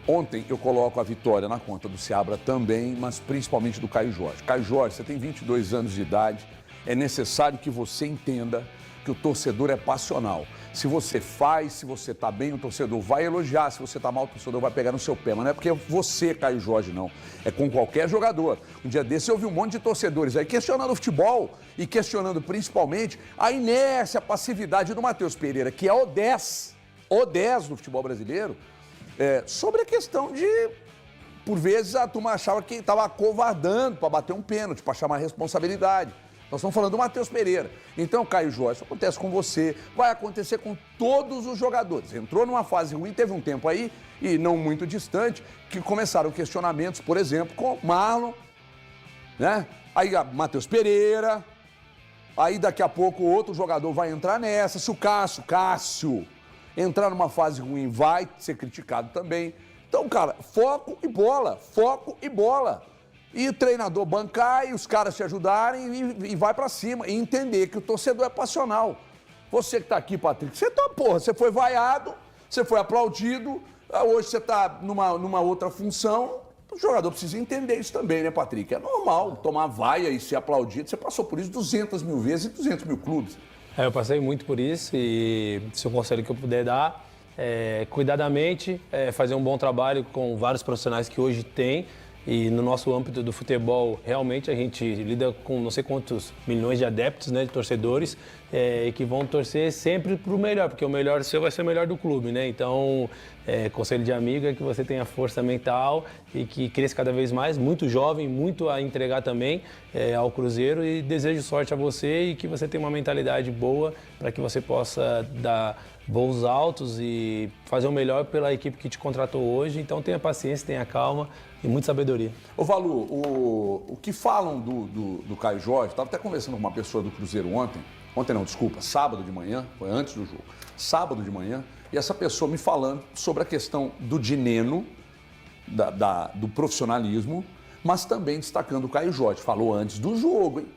Ontem eu coloco a vitória na conta do Seabra também, mas principalmente do Caio Jorge. Caio Jorge, você tem 22 anos de idade, é necessário que você entenda que o torcedor é passional. Se você faz, se você tá bem, o torcedor vai elogiar. Se você tá mal, o torcedor vai pegar no seu pé. Mas não é porque você, Caio Jorge, não. É com qualquer jogador. Um dia desse eu vi um monte de torcedores aí questionando o futebol e questionando principalmente a inércia, a passividade do Matheus Pereira, que é o 10 do futebol brasileiro, sobre a questão de, por vezes, a turma achava que estava acovardando para bater um pênalti, para chamar responsabilidade. Nós estamos falando do Matheus Pereira. Então, Caio Jorge, isso acontece com você, vai acontecer com todos os jogadores. Entrou numa fase ruim, teve um tempo aí, e não muito distante, que começaram questionamentos, por exemplo, com Marlon, né? Aí Matheus Pereira, aí daqui a pouco outro jogador vai entrar nessa. Se o Cássio, entrar numa fase ruim, vai ser criticado também. Então, cara, foco e bola, foco e bola. E o treinador bancar e os caras te ajudarem e vai pra cima. E entender que o torcedor é passional. Você que tá aqui, Patrick, você foi vaiado, você foi aplaudido, hoje você tá numa outra função. O jogador precisa entender isso também, né, Patrick? É normal tomar vaia e ser aplaudido. Você passou por isso 200 mil vezes em 200 mil clubes. Eu passei muito por isso e se o conselho que eu puder dar cuidadamente, fazer um bom trabalho com vários profissionais que hoje tem. E no nosso âmbito do futebol, realmente a gente lida com não sei quantos milhões de adeptos, né, de torcedores, que vão torcer sempre para o melhor, porque o melhor seu vai ser o melhor do clube, né? Então, conselho de amigo é que você tenha força mental e que cresça cada vez mais, muito jovem, muito a entregar também ao Cruzeiro, e desejo sorte a você e que você tenha uma mentalidade boa para que você possa dar voos altos e fazer o melhor pela equipe que te contratou hoje. Então tenha paciência, tenha calma e muita sabedoria. Ô Valu, o que falam do Caio Jorge, estava até conversando com uma pessoa do Cruzeiro sábado de manhã, foi antes do jogo, sábado de manhã, e essa pessoa me falando sobre a questão do dineno, do profissionalismo, mas também destacando o Caio Jorge. Falou antes do jogo, hein?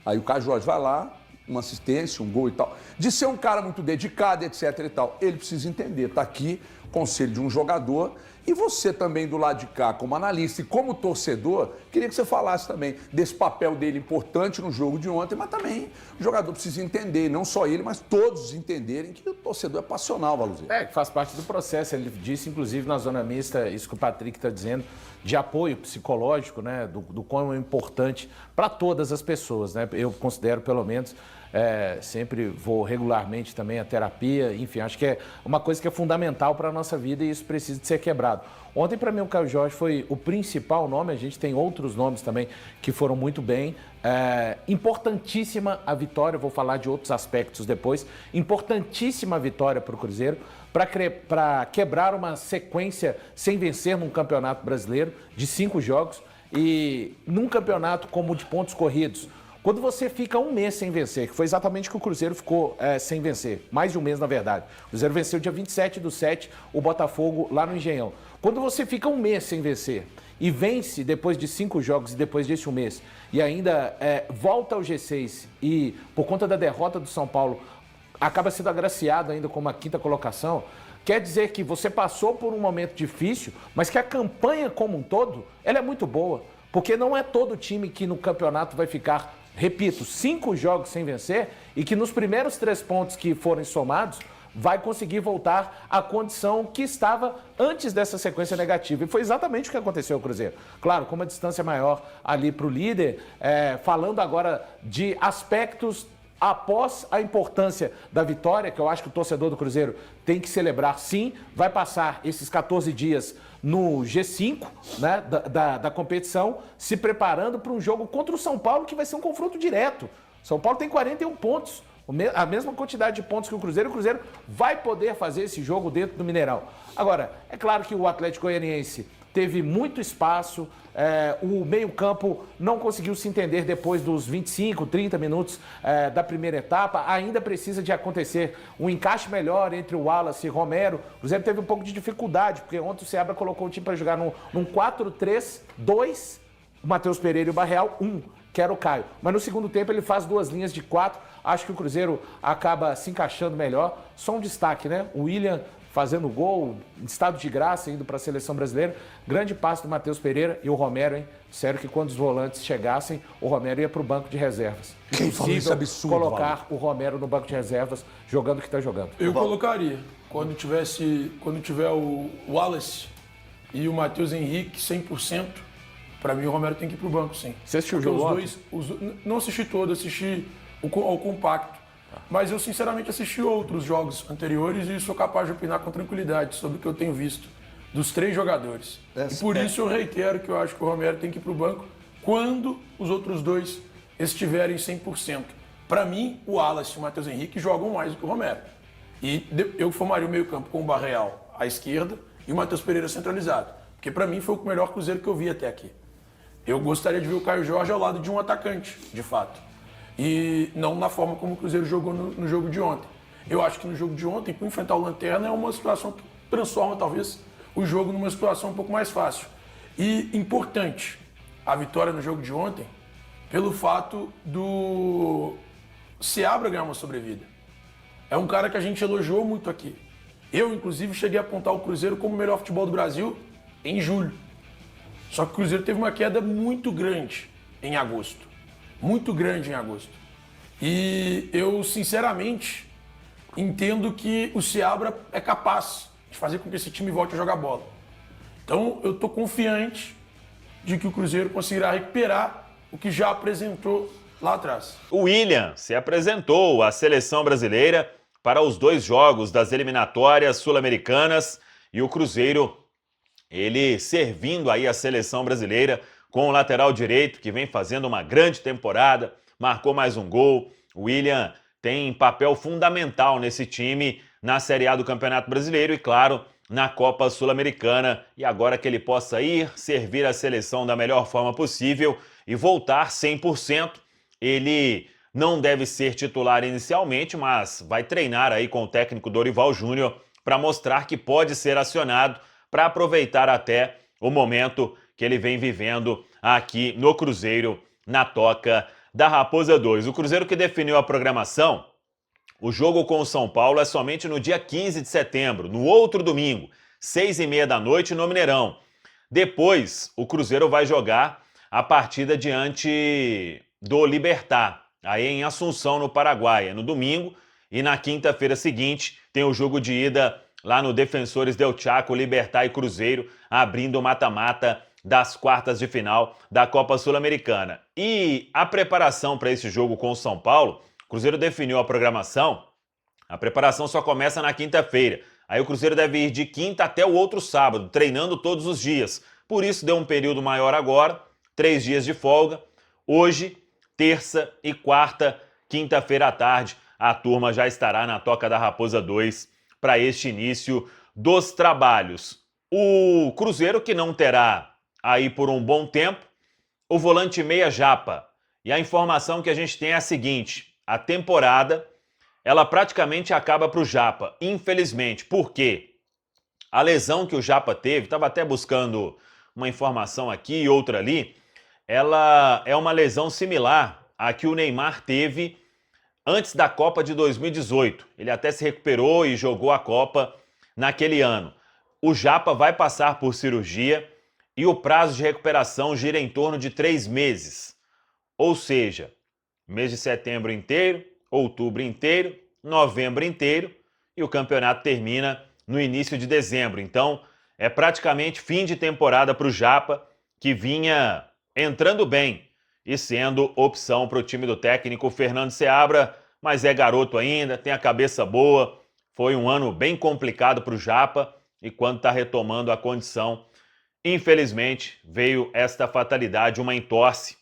Aí o Caio Jorge vai lá, uma assistência, um gol e tal, de ser um cara muito dedicado, etc e tal. Ele precisa entender, tá aqui, conselho de um jogador, e você também do lado de cá, como analista e como torcedor, queria que você falasse também desse papel dele importante no jogo de ontem, mas também o jogador precisa entender, não só ele, mas todos entenderem que o torcedor é passional, Valuzinho. Que faz parte do processo. Ele disse, inclusive, na zona mista, isso que o Patrick está dizendo, de apoio psicológico, né, do quão é importante para todas as pessoas, né? Eu considero, pelo menos, sempre vou regularmente também à terapia, enfim, acho que é uma coisa que é fundamental para a nossa vida e isso precisa de ser quebrado. Ontem, para mim, o Caio Jorge foi o principal nome, a gente tem outros nomes também que foram muito bem. Importantíssima a vitória, vou falar de outros aspectos depois, importantíssima a vitória para o Cruzeiro, para quebrar uma sequência sem vencer num campeonato brasileiro de 5 jogos e num campeonato como o de pontos corridos. Quando você fica um mês sem vencer, que foi exatamente o que o Cruzeiro ficou sem vencer, mais de um mês na verdade. O Cruzeiro venceu dia 27/7 o Botafogo lá no Engenhão. Quando você fica um mês sem vencer e vence depois de 5 jogos e depois desse um mês e ainda volta ao G6 e por conta da derrota do São Paulo acaba sendo agraciado ainda com uma 5ª colocação, quer dizer que você passou por um momento difícil, mas que a campanha como um todo, ela é muito boa. Porque não é todo time que no campeonato vai ficar, repito, 5 jogos sem vencer e que nos primeiros 3 pontos que forem somados vai conseguir voltar à condição que estava antes dessa sequência negativa. E foi exatamente o que aconteceu ao Cruzeiro. Claro, com uma distância maior ali para o líder, falando agora de aspectos após a importância da vitória, que eu acho que o torcedor do Cruzeiro tem que celebrar sim, vai passar esses 14 dias no G5, né, da competição, se preparando para um jogo contra o São Paulo, que vai ser um confronto direto. São Paulo tem 41 pontos, a mesma quantidade de pontos que o Cruzeiro vai poder fazer esse jogo dentro do Mineirão. Agora, é claro que o Atlético Goianiense teve muito espaço, o meio-campo não conseguiu se entender depois dos 25, 30 minutos da primeira etapa. Ainda precisa de acontecer um encaixe melhor entre o Wallace e o Romero. O Cruzeiro teve um pouco de dificuldade, porque ontem o Seabra colocou o time para jogar num 4-3-2, o Matheus Pereira e o Barreal, que era o Caio. Mas no segundo tempo ele faz 2 linhas de 4. Acho que o Cruzeiro acaba se encaixando melhor. Só um destaque, né? O William fazendo gol, em estado de graça, indo para a seleção brasileira. Grande passe do Matheus Pereira e o Romero, hein? Sério que quando os volantes chegassem, o Romero ia para o banco de reservas. Quem falou isso? Absurdo, colocar o Romero no banco de reservas, jogando o que está jogando. Eu colocaria. Quando tiver o Wallace e o Matheus Henrique 100%, para mim o Romero tem que ir pro banco, sim. Você assistiu o Porque jogo não assisti todo, assisti ao compacto. Mas eu sinceramente assisti outros jogos anteriores e sou capaz de opinar com tranquilidade sobre o que eu tenho visto dos 3 jogadores. E por isso eu reitero que eu acho que o Romero tem que ir pro banco quando os outros 2 estiverem 100%. Para mim, o Wallace e o Matheus Henrique jogam mais do que o Romero. E eu formaria o meio-campo com o Barreal à esquerda e o Matheus Pereira centralizado. Porque para mim foi o melhor Cruzeiro que eu vi até aqui. Eu gostaria de ver o Caio Jorge ao lado de um atacante, de fato. E não na forma como o Cruzeiro jogou no jogo de ontem. Eu acho que no jogo de ontem, para enfrentar o Lanterna, é uma situação que transforma, talvez, o jogo numa situação um pouco mais fácil. E importante, a vitória no jogo de ontem, pelo fato do Seabra ganhar uma sobrevida. É um cara que a gente elogiou muito aqui. Eu, inclusive, cheguei a apontar o Cruzeiro como o melhor futebol do Brasil em julho. Só que o Cruzeiro teve uma queda muito grande em agosto. Muito grande em agosto. E eu, sinceramente, entendo que o Seabra é capaz de fazer com que esse time volte a jogar bola. Então, eu estou confiante de que o Cruzeiro conseguirá recuperar o que já apresentou lá atrás. O William se apresentou à seleção brasileira para os 2 jogos das eliminatórias sul-americanas e o Cruzeiro, ele servindo aí a seleção brasileira com o lateral direito, que vem fazendo uma grande temporada, marcou mais um gol. O William tem papel fundamental nesse time na Série A do Campeonato Brasileiro e, claro, na Copa Sul-Americana. E agora que ele possa ir, servir a seleção da melhor forma possível e voltar 100%, ele não deve ser titular inicialmente, mas vai treinar aí com o técnico Dorival Júnior para mostrar que pode ser acionado para aproveitar até o momento que ele vem vivendo aqui no Cruzeiro, na Toca da Raposa 2. O Cruzeiro que definiu a programação, o jogo com o São Paulo é somente no dia 15 de setembro, no outro domingo, 6h30 da noite no Mineirão. Depois, o Cruzeiro vai jogar a partida diante do Libertad, aí em Assunção, no Paraguai, no domingo, e na quinta-feira seguinte tem o jogo de ida lá no Defensores del Chaco, Libertad e Cruzeiro, abrindo o mata-mata das quartas de final da Copa Sul-Americana. E a preparação para esse jogo com o São Paulo, o Cruzeiro definiu a programação, a preparação só começa na quinta-feira. Aí o Cruzeiro deve ir de quinta até o outro sábado, treinando todos os dias. Por isso deu um período maior agora, 3 dias de folga. Hoje, terça e quarta, quinta-feira à tarde, a turma já estará na Toca da Raposa 2 para este início dos trabalhos. O Cruzeiro que não terá aí por um bom tempo o volante meia Japa. E a informação que a gente tem é a seguinte: a temporada ela praticamente acaba para o Japa, infelizmente. Por quê? A lesão que o Japa teve, estava até buscando uma informação aqui e outra ali, ela é uma lesão similar à que o Neymar teve antes da Copa de 2018. Ele até se recuperou e jogou a Copa naquele ano. O Japa vai passar por cirurgia e o prazo de recuperação gira em torno de 3 meses. Ou seja, mês de setembro inteiro, outubro inteiro, novembro inteiro e o campeonato termina no início de dezembro. Então, é praticamente fim de temporada para o Japa, que vinha entrando bem e sendo opção para o time do técnico Fernando Seabra, mas é garoto ainda, tem a cabeça boa. Foi um ano bem complicado para o Japa e quando está retomando a condição, infelizmente, veio esta fatalidade, uma entorse,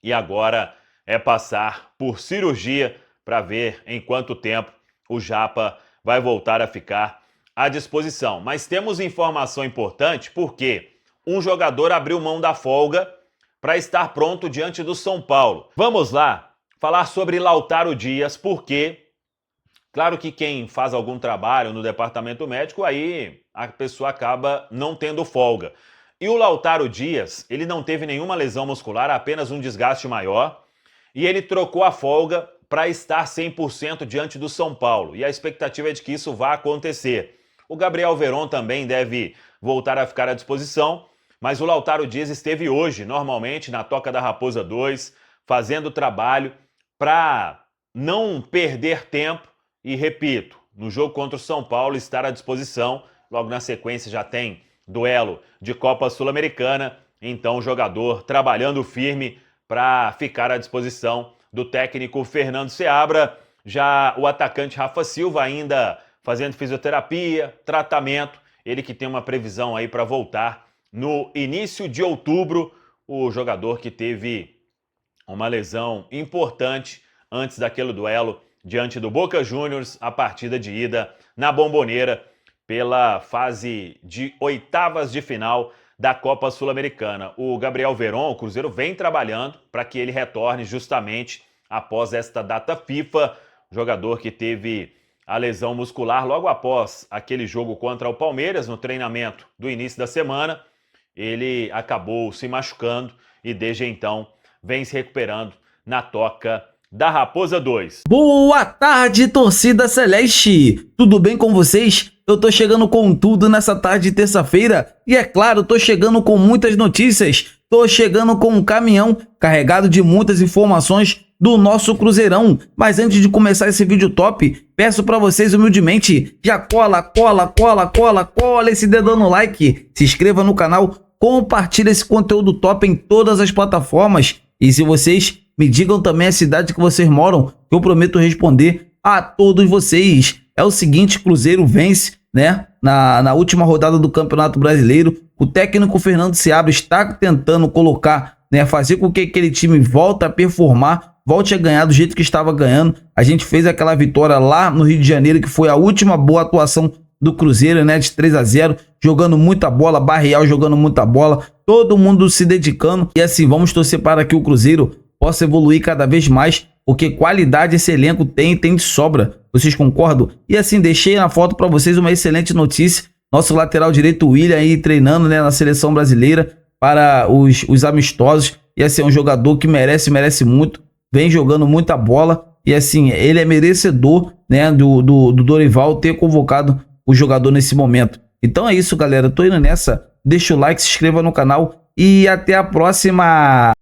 e agora é passar por cirurgia para ver em quanto tempo o Japa vai voltar a ficar à disposição. Mas temos informação importante porque um jogador abriu mão da folga para estar pronto diante do São Paulo. Vamos lá falar sobre Lautaro Dias, porque claro que quem faz algum trabalho no departamento médico, aí a pessoa acaba não tendo folga. E o Lautaro Dias, ele não teve nenhuma lesão muscular, apenas um desgaste maior, e ele trocou a folga para estar 100% diante do São Paulo. E a expectativa é de que isso vá acontecer. O Gabriel Veron também deve voltar a ficar à disposição, mas o Lautaro Dias esteve hoje, normalmente, na Toca da Raposa 2, fazendo trabalho para não perder tempo e, repito, no jogo contra o São Paulo estar à disposição. Logo na sequência já tem duelo de Copa Sul-Americana, então o jogador trabalhando firme para ficar à disposição do técnico Fernando Seabra. Já o atacante Rafa Silva ainda fazendo fisioterapia, tratamento, ele que tem uma previsão aí para voltar no início de outubro, o jogador que teve uma lesão importante antes daquele duelo diante do Boca Juniors, a partida de ida na Bombonera pela fase de oitavas de final da Copa Sul-Americana. O Gabriel Veron, o Cruzeiro vem trabalhando para que ele retorne justamente após esta data FIFA, jogador que teve a lesão muscular logo após aquele jogo contra o Palmeiras no treinamento do início da semana. Ele acabou se machucando e desde então vem se recuperando na Toca da Raposa 2. Boa tarde, torcida celeste! Tudo bem com vocês? Eu tô chegando com tudo nessa tarde de terça-feira e é claro, tô chegando com muitas notícias. Tô chegando com um caminhão carregado de muitas informações do nosso Cruzeirão. Mas antes de começar esse vídeo top, peço pra vocês humildemente, já cola esse dedão no like, se inscreva no canal, compartilha esse conteúdo top em todas as plataformas. E se vocês me digam também a cidade que vocês moram, que eu prometo responder a todos vocês. É o seguinte, Cruzeiro vence, né? Na última rodada do Campeonato Brasileiro. O técnico Fernando Seabra está tentando colocar, né? Fazer com que aquele time volte a performar, volte a ganhar do jeito que estava ganhando. A gente fez aquela vitória lá no Rio de Janeiro, que foi a última boa atuação do Cruzeiro, né? De 3-0, jogando muita bola, Barreal jogando muita bola, todo mundo se dedicando. E assim, vamos torcer para que o Cruzeiro possa evoluir cada vez mais, porque qualidade esse elenco tem de sobra. Vocês concordam? E assim, deixei na foto para vocês uma excelente notícia. Nosso lateral direito, William, aí treinando, né, na seleção brasileira para os amistosos. E assim, é um jogador que merece muito, vem jogando muita bola. E assim, ele é merecedor, né, do Dorival ter convocado o jogador nesse momento. Então é isso, galera. Tô indo nessa. Deixa o like, se inscreva no canal e até a próxima.